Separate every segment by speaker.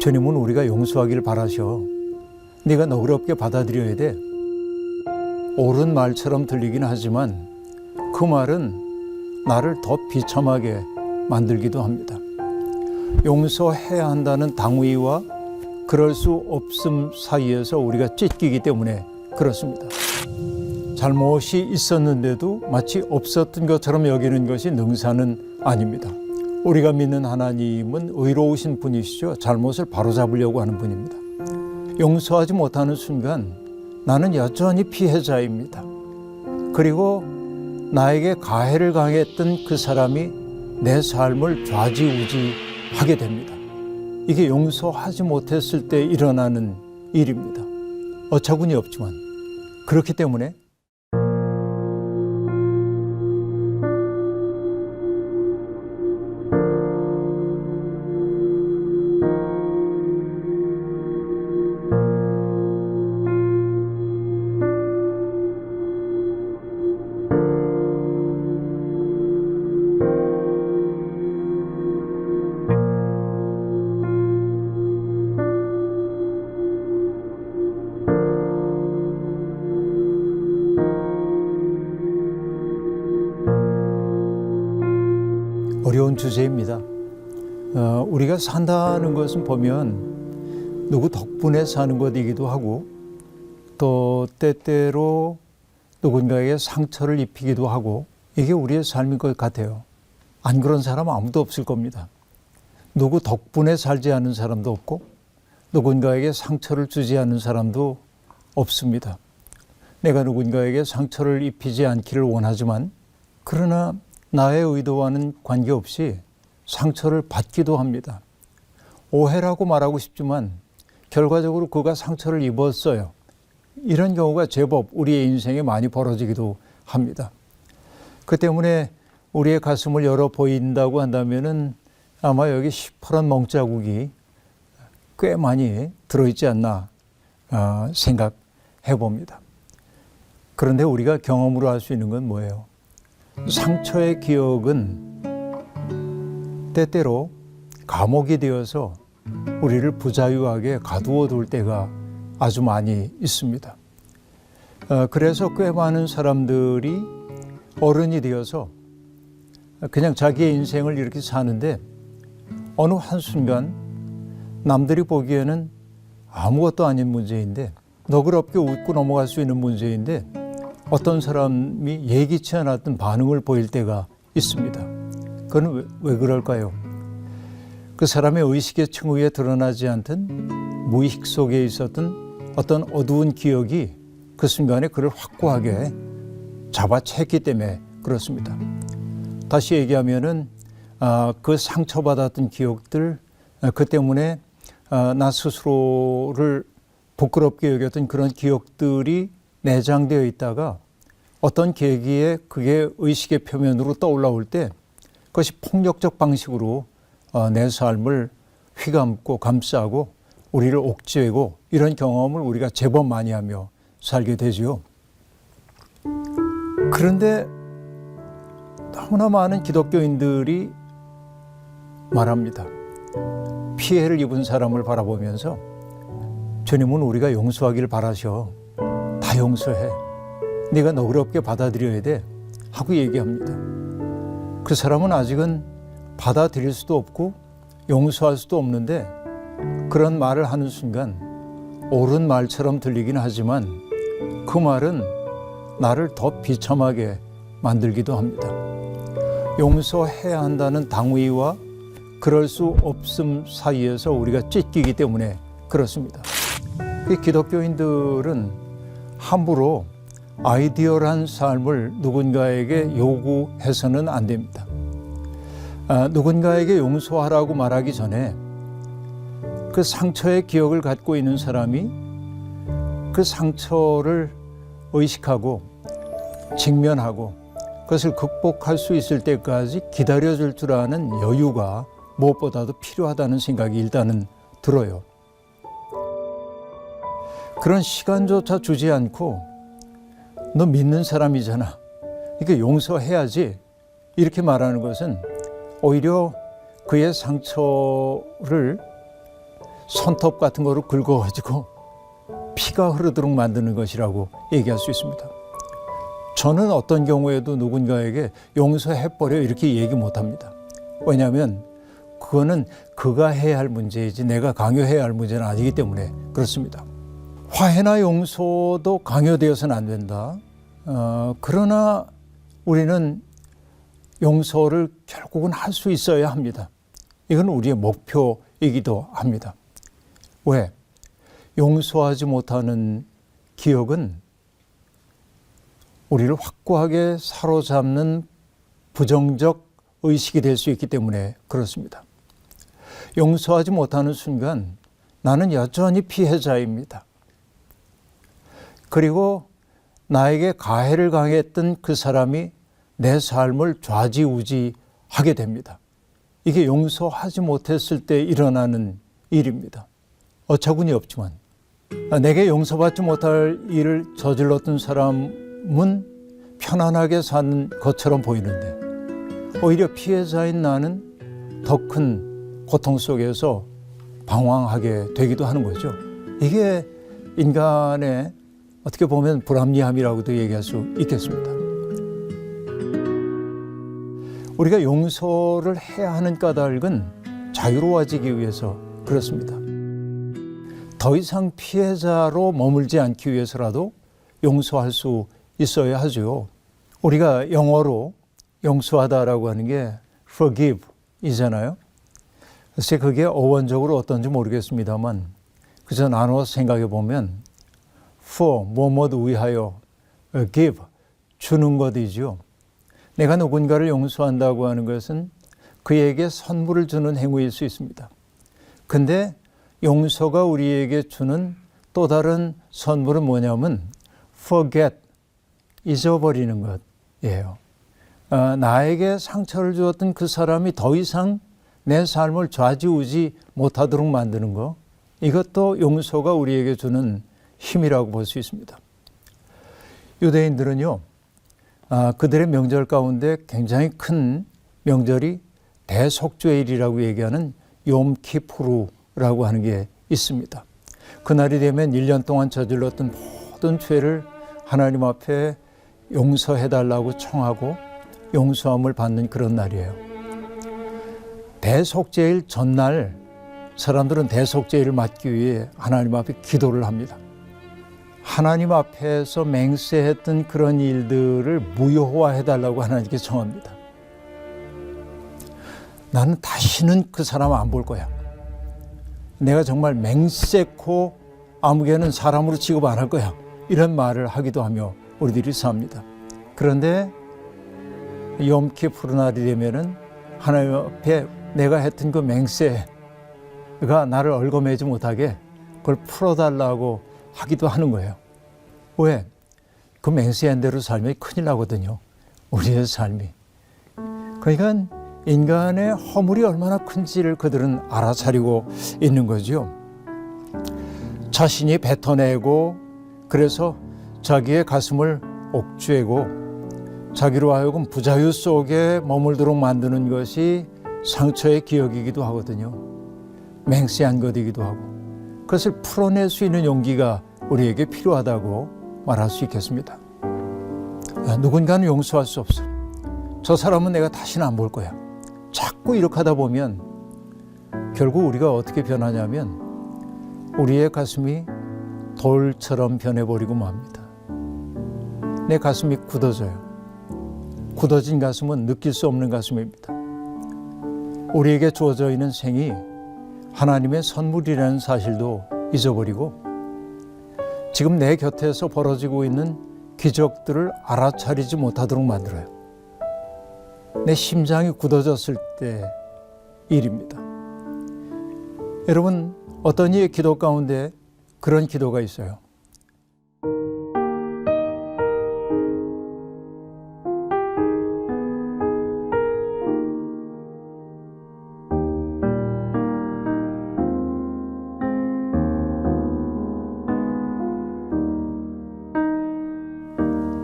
Speaker 1: 주님은 우리가 용서하기를 바라셔. 네가 너그럽게 받아들여야 돼. 옳은 말처럼 들리긴 하지만 그 말은 나를 더 비참하게 만들기도 합니다. 용서해야 한다는 당위와 그럴 수 없음 사이에서 우리가 찢기기 때문에 그렇습니다. 잘못이 있었는데도 마치 없었던 것처럼 여기는 것이 능사는 아닙니다. 우리가 믿는 하나님은 의로우신 분이시죠. 잘못을 바로잡으려고 하는 분입니다. 용서하지 못하는 순간 나는 여전히 피해자입니다. 그리고 나에게 가해를 당했던 그 사람이 내 삶을 좌지우지하게 됩니다. 이게 용서하지 못했을 때 일어나는 일입니다. 어처구니 없지만 그렇기 때문에 어려운 주제입니다. 우리가 산다는 것은 보면 누구 덕분에 사는 것이기도 하고 또 때때로 누군가에게 상처를 입히기도 하고 이게 우리의 삶인 것 같아요. 안 그런 사람 아무도 없을 겁니다. 누구 덕분에 살지 않은 사람도 없고 누군가에게 상처를 주지 않은 사람도 없습니다. 내가 누군가에게 상처를 입히지 않기를 원하지만 그러나 나의 의도와는 관계없이 상처를 받기도 합니다. 오해라고 말하고 싶지만 결과적으로 그가 상처를 입었어요. 이런 경우가 제법 우리의 인생에 많이 벌어지기도 합니다. 그 때문에 우리의 가슴을 열어 보인다고 한다면은 아마 여기 시퍼런 멍자국이 꽤 많이 들어있지 않나 생각해 봅니다. 그런데 우리가 경험으로 할 수 있는 건 뭐예요? 상처의 기억은 때때로 감옥이 되어서 우리를 부자유하게 가두어 둘 때가 아주 많이 있습니다. 그래서 꽤 많은 사람들이 어른이 되어서 그냥 자기의 인생을 이렇게 사는데 어느 한순간 남들이 보기에는 아무것도 아닌 문제인데 너그럽게 웃고 넘어갈 수 있는 문제인데 어떤 사람이 예기치 않았던 반응을 보일 때가 있습니다. 그건 왜 그럴까요? 그 사람의 의식의 층위에 드러나지 않던 무의식 속에 있었던 어떤 어두운 기억이 그 순간에 그를 확고하게 잡아챘기 때문에 그렇습니다. 다시 얘기하면은 그 상처받았던 기억들, 그 때문에 나 스스로를 부끄럽게 여겼던 그런 기억들이 내장되어 있다가 어떤 계기에 그게 의식의 표면으로 떠올라올 때 그것이 폭력적 방식으로 내 삶을 휘감고 감싸고 우리를 옥죄고 이런 경험을 우리가 제법 많이 하며 살게 되죠. 그런데 너무나 많은 기독교인들이 말합니다. 피해를 입은 사람을 바라보면서 주님은 우리가 용서하기를 바라셔. 다 용서해. 네가 너그럽게 받아들여야 돼. 하고 얘기합니다. 그 사람은 아직은 받아들일 수도 없고 용서할 수도 없는데 그런 말을 하는 순간 옳은 말처럼 들리긴 하지만 그 말은 나를 더 비참하게 만들기도 합니다. 용서해야 한다는 당위와 그럴 수 없음 사이에서 우리가 찢기기 때문에 그렇습니다. 기독교인들은 함부로 아이디얼한 삶을 누군가에게 요구해서는 안 됩니다. 누군가에게 용서하라고 말하기 전에 그 상처의 기억을 갖고 있는 사람이 그 상처를 의식하고 직면하고 그것을 극복할 수 있을 때까지 기다려줄 줄 아는 여유가 무엇보다도 필요하다는 생각이 일단은 들어요. 그런 시간조차 주지 않고 너 믿는 사람이잖아. 이렇게 용서해야지. 이렇게 말하는 것은 오히려 그의 상처를 손톱 같은 거로 긁어가지고 피가 흐르도록 만드는 것이라고 얘기할 수 있습니다. 저는 어떤 경우에도 누군가에게 용서해버려 이렇게 얘기 못합니다. 왜냐하면 그거는 그가 해야 할 문제이지 내가 강요해야 할 문제는 아니기 때문에 그렇습니다. 화해나 용서도 강요되어서는 안 된다. 그러나 우리는 용서를 결국은 할 수 있어야 합니다. 이건 우리의 목표이기도 합니다. 왜? 용서하지 못하는 기억은 우리를 확고하게 사로잡는 부정적 의식이 될 수 있기 때문에 그렇습니다. 용서하지 못하는 순간 나는 여전히 피해자입니다. 그리고 나에게 가해를 당했던 그 사람이 내 삶을 좌지우지하게 됩니다. 이게 용서하지 못했을 때 일어나는 일입니다. 어처구니 없지만 내게 용서받지 못할 일을 저질렀던 사람은 편안하게 사는 것처럼 보이는데 오히려 피해자인 나는 더 큰 고통 속에서 방황하게 되기도 하는 거죠. 이게 인간의 어떻게 보면 불합리함이라고도 얘기할 수 있겠습니다. 우리가 용서를 해야 하는 까닭은 자유로워지기 위해서 그렇습니다. 더 이상 피해자로 머물지 않기 위해서라도 용서할 수 있어야 하죠. 우리가 영어로 용서하다라고 하는 게 forgive 이잖아요. 글쎄 그게 어원적으로 어떤지 모르겠습니다만 그저 나눠서 생각해 보면 for 뭐뭐 위하여 give 주는 것이죠. 내가 누군가를 용서한다고 하는 것은 그에게 선물을 주는 행위일 수 있습니다. 근데 용서가 우리에게 주는 또 다른 선물은 뭐냐면 forget, 잊어버리는 것이에요. 나에게 상처를 주었던 그 사람이 더 이상 내 삶을 좌지우지 못하도록 만드는 것, 이것도 용서가 우리에게 주는 힘이라고 볼 수 있습니다. 유대인들은요, 그들의 명절 가운데 굉장히 큰 명절이 대속죄일이라고 얘기하는 욤키푸르라고 하는 게 있습니다. 그날이 되면 1년 동안 저질렀던 모든 죄를 하나님 앞에 용서해달라고 청하고 용서함을 받는 그런 날이에요. 대속죄일 전날 사람들은 대속죄일을 맞기 위해 하나님 앞에 기도를 합니다. 하나님 앞에서 맹세했던 그런 일들을 무효화해달라고 하나님께 청합니다. 나는 다시는 그 사람 안 볼 거야. 내가 정말 맹세코 아무개는 사람으로 취급 안 할 거야. 이런 말을 하기도 하며 우리들이 삽니다. 그런데 욤키푸르 날이 되면은 하나님 앞에 내가 했던 그 맹세가 나를 얽어매지 못하게 그걸 풀어달라고 하기도 하는 거예요. 왜? 그 맹세한 대로 살면 큰일 나거든요. 우리의 삶이. 그러니까 인간의 허물이 얼마나 큰지를 그들은 알아차리고 있는 거죠. 자신이 뱉어내고 그래서 자기의 가슴을 옥죄고 자기로 하여금 부자유 속에 머물도록 만드는 것이 상처의 기억이기도 하거든요. 맹세한 것이기도 하고 그것을 풀어낼 수 있는 용기가 우리에게 필요하다고 말할 수 있겠습니다. 누군가는 용서할 수 없어. 저 사람은 내가 다시는 안 볼 거야. 자꾸 이렇게 하다 보면 결국 우리가 어떻게 변하냐면 우리의 가슴이 돌처럼 변해버리고 맙니다. 내 가슴이 굳어져요. 굳어진 가슴은 느낄 수 없는 가슴입니다. 우리에게 주어져 있는 생이 하나님의 선물이라는 사실도 잊어버리고 지금 내 곁에서 벌어지고 있는 기적들을 알아차리지 못하도록 만들어요. 내 심장이 굳어졌을 때 일입니다. 여러분, 어떤 이의 기도 가운데 그런 기도가 있어요.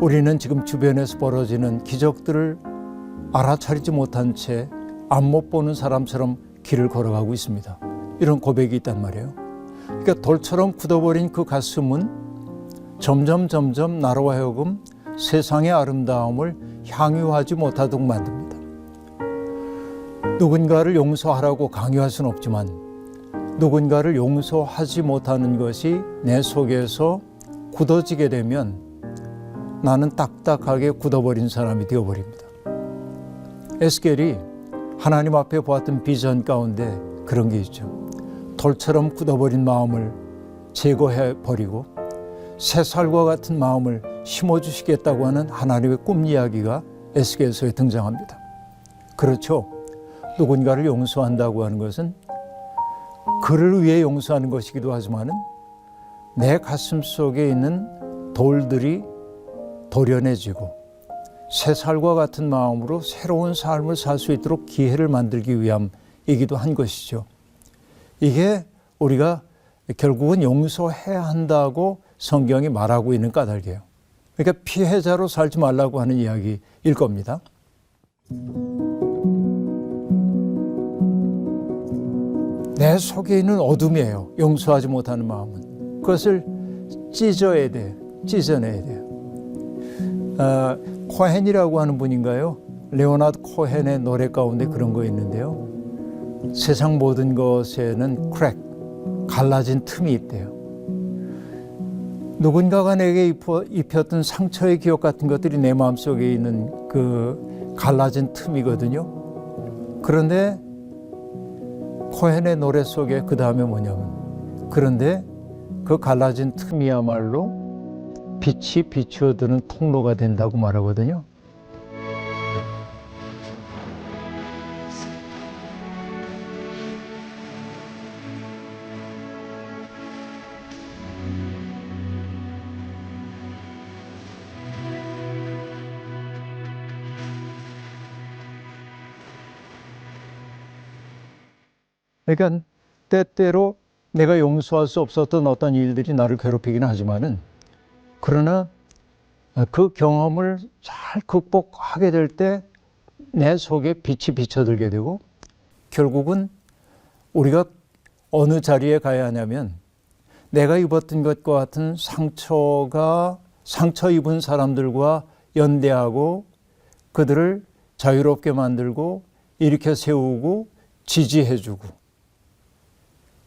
Speaker 1: 우리는 지금 주변에서 벌어지는 기적들을 알아차리지 못한 채 앞 못 보는 사람처럼 길을 걸어가고 있습니다. 이런 고백이 있단 말이에요. 그러니까 돌처럼 굳어버린 그 가슴은 점점 나로 하여금 세상의 아름다움을 향유하지 못하도록 만듭니다. 누군가를 용서하라고 강요할 수는 없지만 누군가를 용서하지 못하는 것이 내 속에서 굳어지게 되면 나는 딱딱하게 굳어버린 사람이 되어버립니다. 에스겔이 하나님 앞에 보았던 비전 가운데 그런 게 있죠. 돌처럼 굳어버린 마음을 제거해버리고 새살과 같은 마음을 심어주시겠다고 하는 하나님의 꿈 이야기가 에스겔서에 등장합니다. 그렇죠. 누군가를 용서한다고 하는 것은 그를 위해 용서하는 것이기도 하지만은 내 가슴 속에 있는 돌들이 도련해지고 새살과 같은 마음으로 새로운 삶을 살 수 있도록 기회를 만들기 위함이기도 한 것이죠. 이게 우리가 결국은 용서해야 한다고 성경이 말하고 있는 까닭이에요. 그러니까 피해자로 살지 말라고 하는 이야기일 겁니다. 내 속에 있는 어둠이에요. 용서하지 못하는 마음은. 그것을 찢어내야 돼요. 코헨이라고 하는 분인가요? 레오나드 코헨의 노래 가운데 그런 거 있는데요. 세상 모든 것에는 크랙, 갈라진 틈이 있대요. 누군가가 내게 입혔던 상처의 기억 같은 것들이 내 마음속에 있는 그 갈라진 틈이거든요. 그런데 코헨의 노래 속에 그 다음에 뭐냐면 그런데 그 갈라진 틈이야말로 빛이 비추어드는 통로가 된다고 말하거든요. 그러니까 때때로 내가 용서할 수 없었던 어떤 일들이 나를 괴롭히긴 하지만은 그러나 그 경험을 잘 극복하게 될 때 내 속에 빛이 비춰들게 되고 결국은 우리가 어느 자리에 가야 하냐면 내가 입었던 것과 같은 상처 입은 사람들과 연대하고 그들을 자유롭게 만들고 일으켜 세우고 지지해주고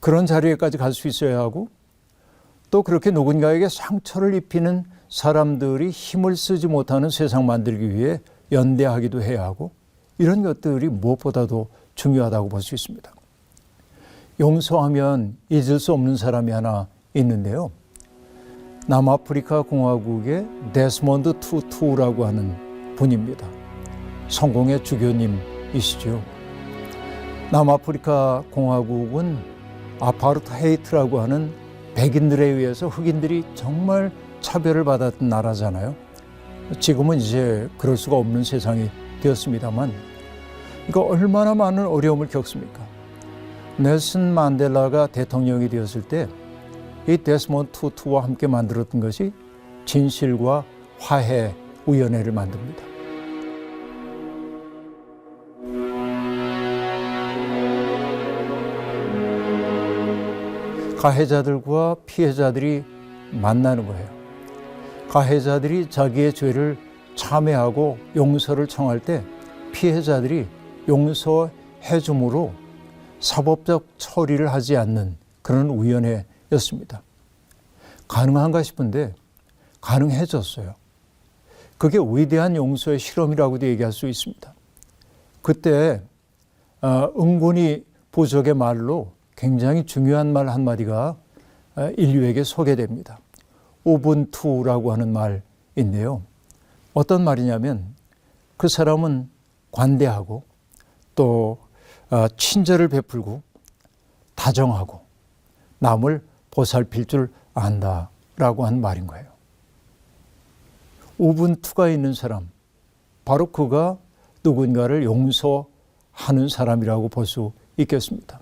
Speaker 1: 그런 자리에까지 갈 수 있어야 하고 또 그렇게 누군가에게 상처를 입히는 사람들이 힘을 쓰지 못하는 세상 만들기 위해 연대하기도 해야 하고 이런 것들이 무엇보다도 중요하다고 볼 수 있습니다. 용서하면 잊을 수 없는 사람이 하나 있는데요. 남아프리카 공화국의 데스몬드 투투라고 하는 분입니다. 성공의 주교님이시죠. 남아프리카 공화국은 아파르타헤이트라고 하는 백인들에 의해서 흑인들이 정말 차별을 받았던 나라잖아요. 지금은 이제 그럴 수가 없는 세상이 되었습니다만 이거 얼마나 많은 어려움을 겪습니까? 넬슨 만델라가 대통령이 되었을 때 이 데스몬드 투투와 함께 만들었던 것이 진실과 화해 위원회를 만듭니다. 가해자들과 피해자들이 만나는 거예요. 가해자들이 자기의 죄를 참회하고 용서를 청할 때 피해자들이 용서해 줌으로 사법적 처리를 하지 않는 그런 위원회였습니다. 가능한가 싶은데 가능해졌어요. 그게 위대한 용서의 실험이라고도 얘기할 수 있습니다. 그때 은곤이 부족의 말로 굉장히 중요한 말 한마디가 인류에게 소개됩니다. 우분투라고 하는 말인데요. 어떤 말이냐면 그 사람은 관대하고 또 친절을 베풀고 다정하고 남을 보살필 줄 안다라고 한 말인 거예요. 우분투가 있는 사람, 바로 그가 누군가를 용서하는 사람이라고 볼 수 있겠습니다.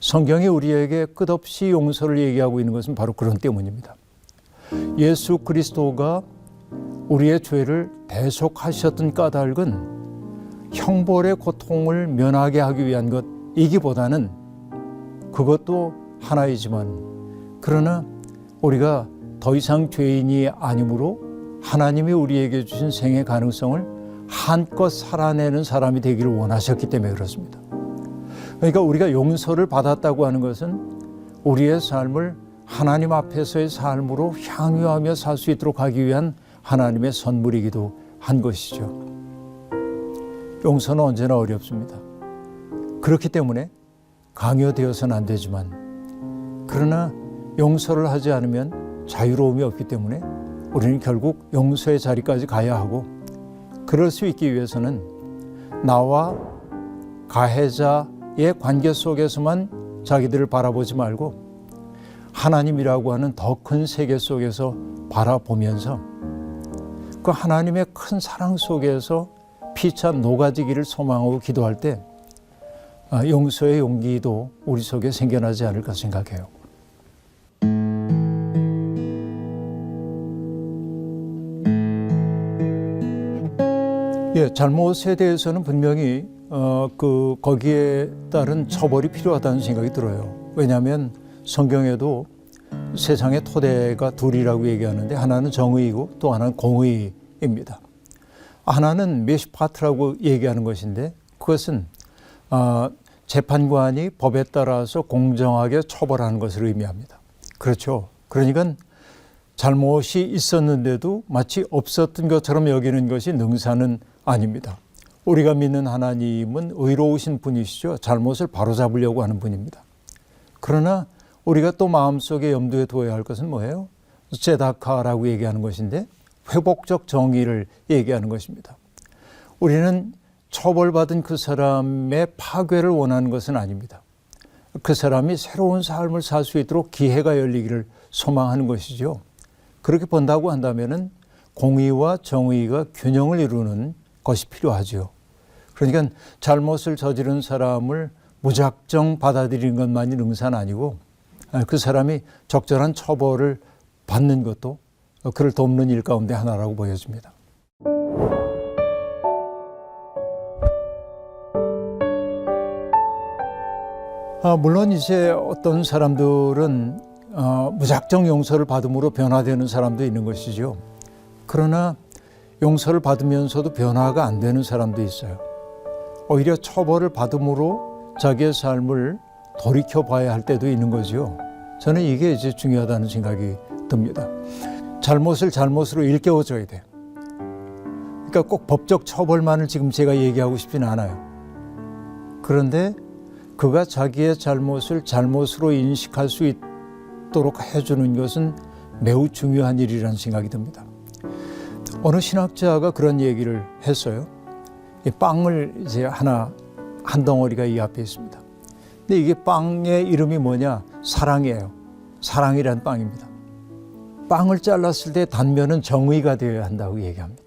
Speaker 1: 성경이 우리에게 끝없이 용서를 얘기하고 있는 것은 바로 그런 때문입니다. 예수 그리스도가 우리의 죄를 대속하셨던 까닭은 형벌의 고통을 면하게 하기 위한 것이기보다는 그것도 하나이지만 그러나 우리가 더 이상 죄인이 아니므로 하나님이 우리에게 주신 생의 가능성을 한껏 살아내는 사람이 되기를 원하셨기 때문에 그렇습니다. 그러니까 우리가 용서를 받았다고 하는 것은 우리의 삶을 하나님 앞에서의 삶으로 향유하며 살 수 있도록 하기 위한 하나님의 선물이기도 한 것이죠. 용서는 언제나 어렵습니다. 그렇기 때문에 강요되어서는 안 되지만 그러나 용서를 하지 않으면 자유로움이 없기 때문에 우리는 결국 용서의 자리까지 가야 하고 그럴 수 있기 위해서는 나와 가해자의 관계 속에서만 자기들을 바라보지 말고 하나님이라고 하는 더 큰 세계 속에서 바라보면서 그 하나님의 큰 사랑 속에서 피차 녹아지기를 소망하고 기도할 때 용서의 용기도 우리 속에 생겨나지 않을까 생각해요. 잘못에 대해서는 분명히 거기에 따른 처벌이 필요하다는 생각이 들어요. 왜냐하면 성경에도 세상의 토대가 둘이라고 얘기하는데 하나는 정의이고 또 하나는 공의입니다. 하나는 메시파트라고 얘기하는 것인데 그것은 재판관이 법에 따라서 공정하게 처벌하는 것을 의미합니다. 그렇죠. 그러니까 잘못이 있었는데도 마치 없었던 것처럼 여기는 것이 능사는 아닙니다. 우리가 믿는 하나님은 의로우신 분이시죠. 잘못을 바로잡으려고 하는 분입니다. 그러나 우리가 또 마음속에 염두에 두어야 할 것은 뭐예요? 제다카라고 얘기하는 것인데 회복적 정의를 얘기하는 것입니다. 우리는 처벌받은 그 사람의 파괴를 원하는 것은 아닙니다. 그 사람이 새로운 삶을 살 수 있도록 기회가 열리기를 소망하는 것이죠. 그렇게 본다고 한다면은 공의와 정의가 균형을 이루는 것이 필요하죠. 그러니까 잘못을 저지른 사람을 무작정 받아들이는 것만이 능사는 아니고 그 사람이 적절한 처벌을 받는 것도 그를 돕는 일 가운데 하나라고 보여집니다. 물론 이제 어떤 사람들은 무작정 용서를 받음으로 변화되는 사람도 있는 것이죠. 그러나 용서를 받으면서도 변화가 안 되는 사람도 있어요. 오히려 처벌을 받음으로 자기의 삶을 돌이켜봐야 할 때도 있는 거죠. 저는 이게 이제 중요하다는 생각이 듭니다. 잘못을 잘못으로 일깨워줘야 돼요. 그러니까 꼭 법적 처벌만을 지금 제가 얘기하고 싶지는 않아요. 그런데 그가 자기의 잘못을 잘못으로 인식할 수 있도록 해주는 것은 매우 중요한 일이라는 생각이 듭니다. 어느 신학자가 그런 얘기를 했어요. 이 빵을 이제 한 덩어리가 이 앞에 있습니다. 근데 이게 빵의 이름이 뭐냐? 사랑이에요. 사랑이란 빵입니다. 빵을 잘랐을 때 단면은 정의가 되어야 한다고 얘기합니다.